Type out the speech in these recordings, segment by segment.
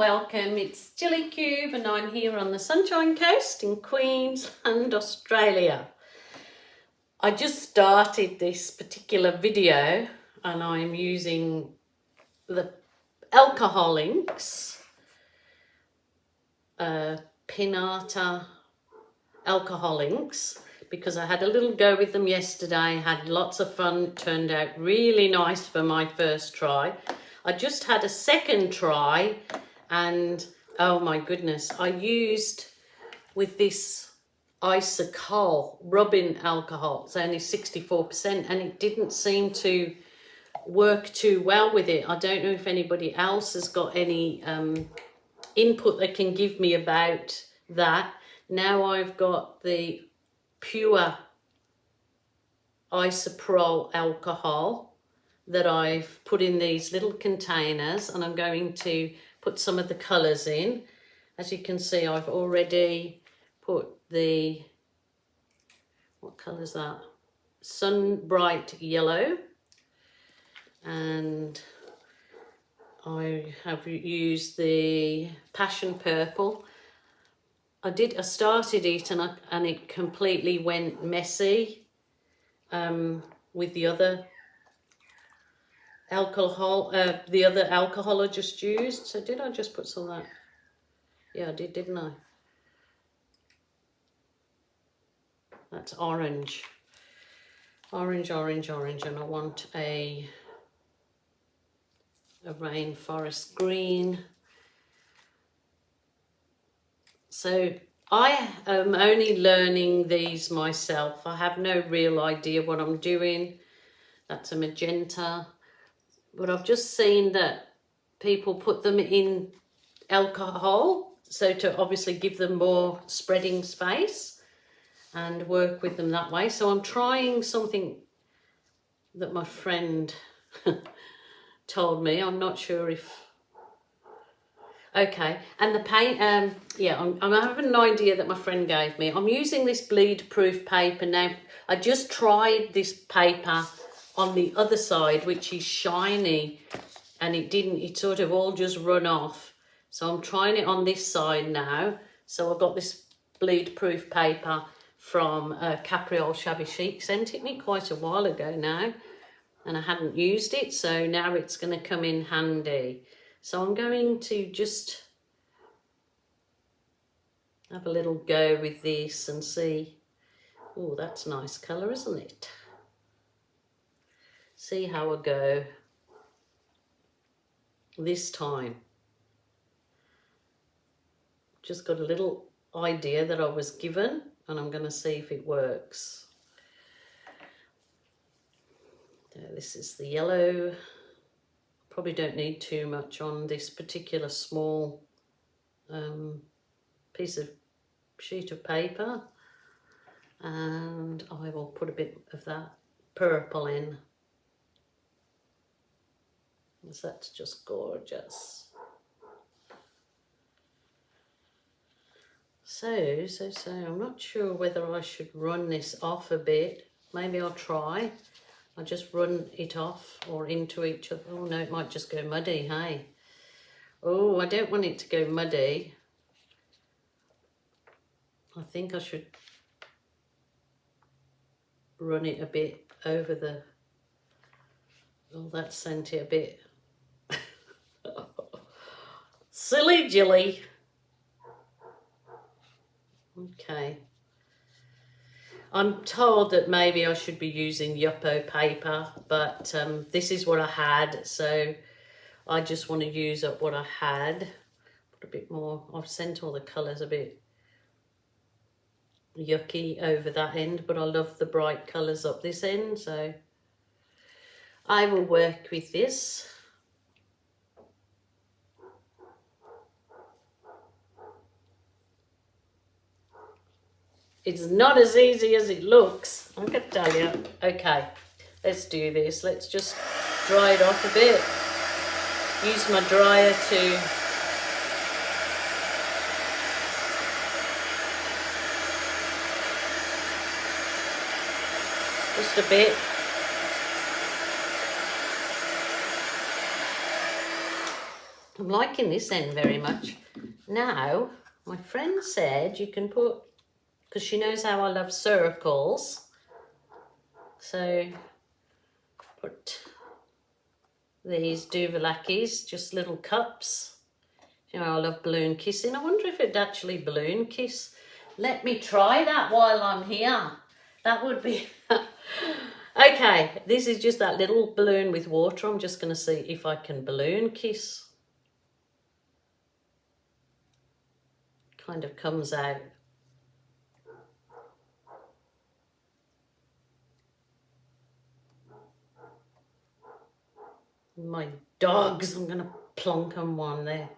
welcome. It's Jilly Cube and I'm here on the Sunshine Coast in Queensland, Australia. I just started this particular video and I'm using the alcohol inks, Pinata alcohol inks, because I had a little go with them yesterday, had lots of fun. It turned out really nice for my first try. I just had a second try and oh my goodness, I used with this isocol rubbing alcohol. It's only 64% and it didn't seem to work too well with it. I don't know if anybody else has got any input they can give me about that. Now I've got the pure isopropyl alcohol that I've put in these little containers, and I'm going to put some of the colours in. As you can see, I've already put the, what colour is that? Sun Bright Yellow, and I have used the Passion Purple. I started it and it completely went messy with the other alcohol, I just used. So did I just put some of that? Yeah, I did, didn't I? That's orange. Orange, orange, orange, and I want a rainforest green. So I am only learning these myself. I have no real idea what I'm doing. That's a magenta. But I've just seen that people put them in alcohol, so to obviously give them more spreading space and work with them that way. So I'm trying something that my friend told me. I'm not sure if... Okay, and the paint, yeah, I'm having an idea that my friend gave me. I'm using this bleed-proof paper now. I just tried this paper on the other side, which is shiny, and it sort of all just run off. So I'm trying it on this side now. So I've got this bleed-proof paper from Capriole Shabby Chic. Sent it me quite a while ago now, and I hadn't used it, so now it's going to come in handy. So I'm going to just have a little go with this and see. Oh, that's a nice colour, isn't it? See how I go this time. Just got a little idea that I was given, and I'm going to see if it works. This is the yellow. Probably don't need too much on this particular small sheet of paper, and I will put a bit of that purple in. That's just gorgeous. So I'm not sure whether I should run this off a bit. Maybe I'll try. I'll just run it off or into each other. Oh no, it might just go muddy, hey. Oh, I don't want it to go muddy. I think I should run it a bit over the... Oh, that sent it a bit... Silly Jilly. Okay. I'm told that maybe I should be using Yupo paper, but this is what I had, so I just want to use up what I had. Put a bit more. I've sent all the colours a bit yucky over that end, but I love the bright colours up this end, so I will work with this. It's not as easy as it looks, I can tell you. Okay, let's do this. Let's just dry it off a bit. Use my dryer to just a bit. I'm liking this end very much. Now, my friend said you can put, because she knows how I love circles, so put these Duvalakis, just little cups. You know, I love balloon kissing. I wonder if it'd actually balloon kiss. Let me try that while I'm here. That would be... Okay, this is just that little balloon with water. I'm just going to see if I can balloon kiss. Kind of comes out. My dogs, I'm going to plonk on one there.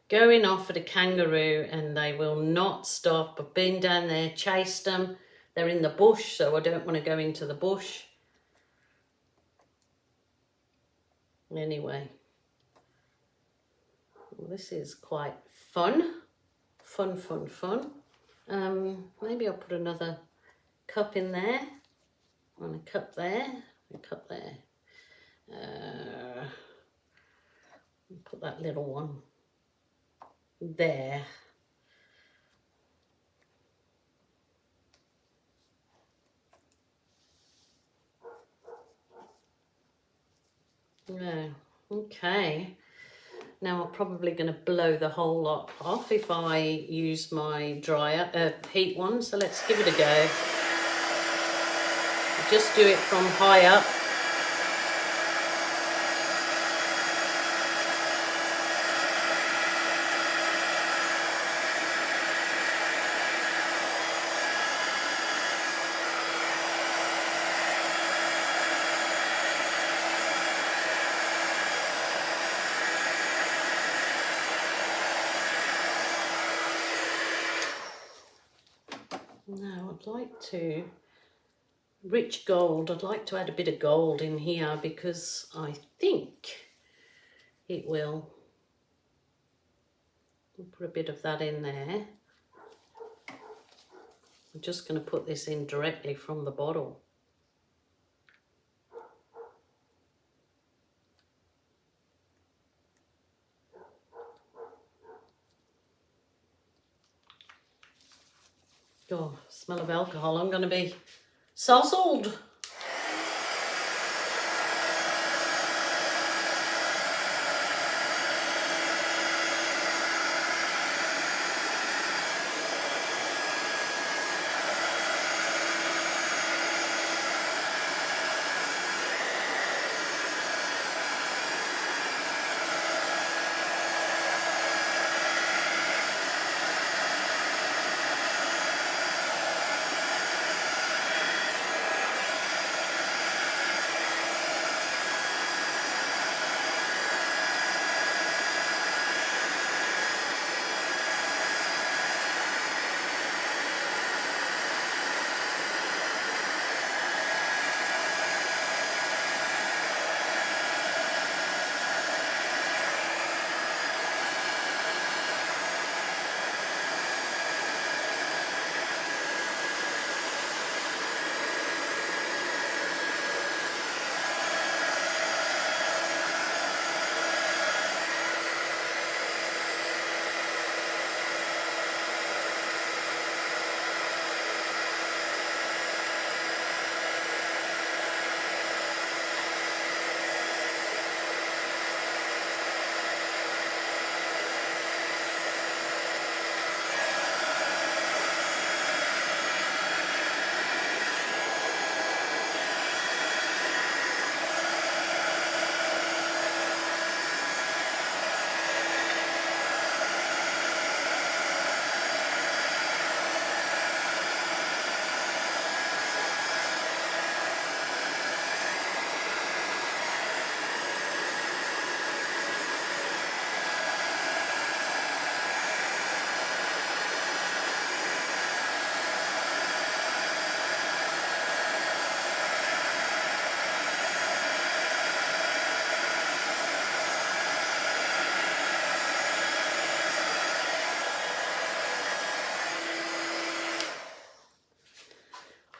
Going off at a kangaroo and they will not stop. I've been down there, chased them. They're in the bush, so I don't want to go into the bush. Anyway, well, this is quite fun. Fun. Maybe I'll put another cup in there, and a cup there, a cup there. Put that little one there. Yeah, okay. Now I'm probably going to blow the whole lot off if I use my dryer, heat one. So let's give it a go. Just do it from high up. Now I'd like to, rich gold, I'd like to add a bit of gold in here because I think it will. I'll put a bit of that in there. I'm just going to put this in directly from the bottle. Oh, smell of alcohol. I'm going to be sozzled.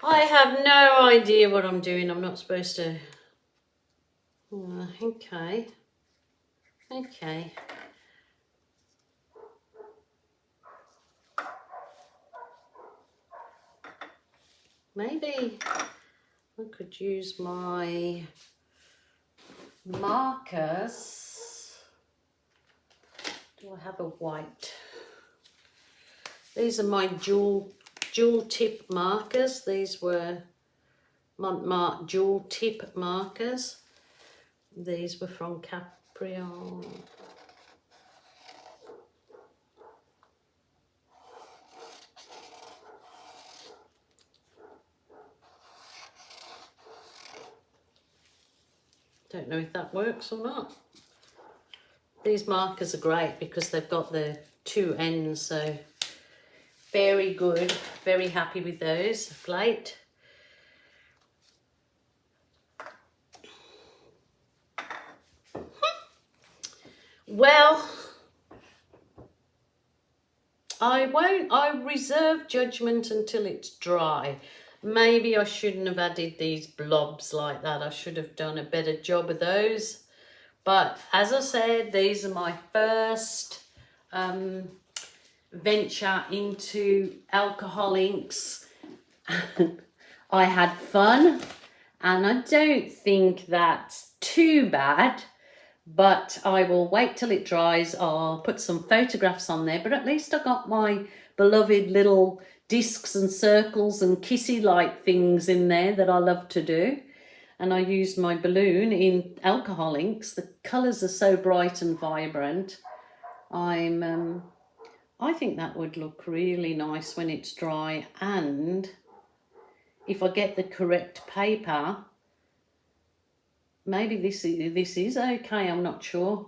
I have no idea what I'm doing. I'm not supposed to. Okay. Okay. maybe I could use my markers. Do I have a white? These are my dual tip markers. These were dual tip markers. These were from Capriol. Don't know if that works or not. These markers are great because they've got the two ends, so very good. Very happy with those. Great. Well, I reserve judgment until it's dry. Maybe I shouldn't have added these blobs like that. I should have done a better job of those. But as I said, these are my first venture into alcohol inks. I had fun, and I don't think that's too bad. But I will wait till it dries. I'll put some photographs on there, but at least I got my beloved little discs and circles and kissy like things in there that I love to do. And I used my balloon in alcohol inks. The colours are so bright and vibrant. I think that would look really nice when it's dry, and if I get the correct paper, maybe this is okay, I'm not sure.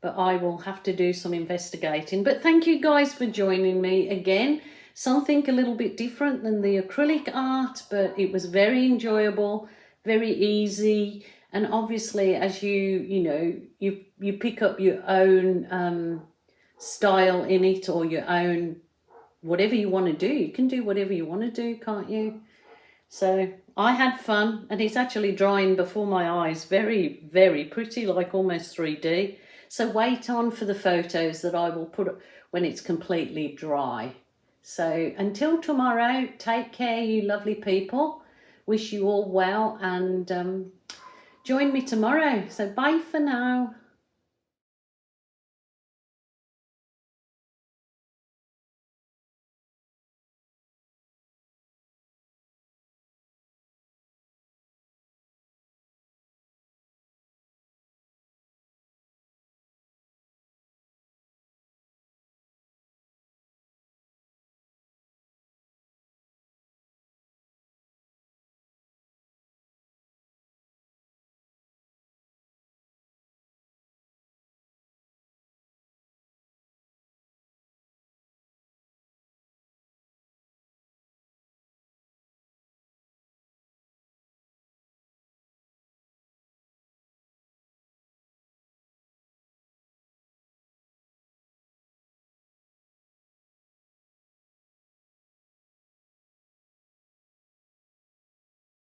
But I will have to do some investigating. But thank you guys for joining me again. Something a little bit different than the acrylic art, but it was very enjoyable, very easy. And obviously, as you pick up your own style in it, or your own whatever you want to do. You can do whatever you want to do, can't you? So I had fun, and it's actually drying before my eyes. Very, very pretty, like almost 3D. So wait on for the photos that I will put when it's completely dry. So until tomorrow, take care, you lovely people. Wish you all well, and join me tomorrow. So bye for now.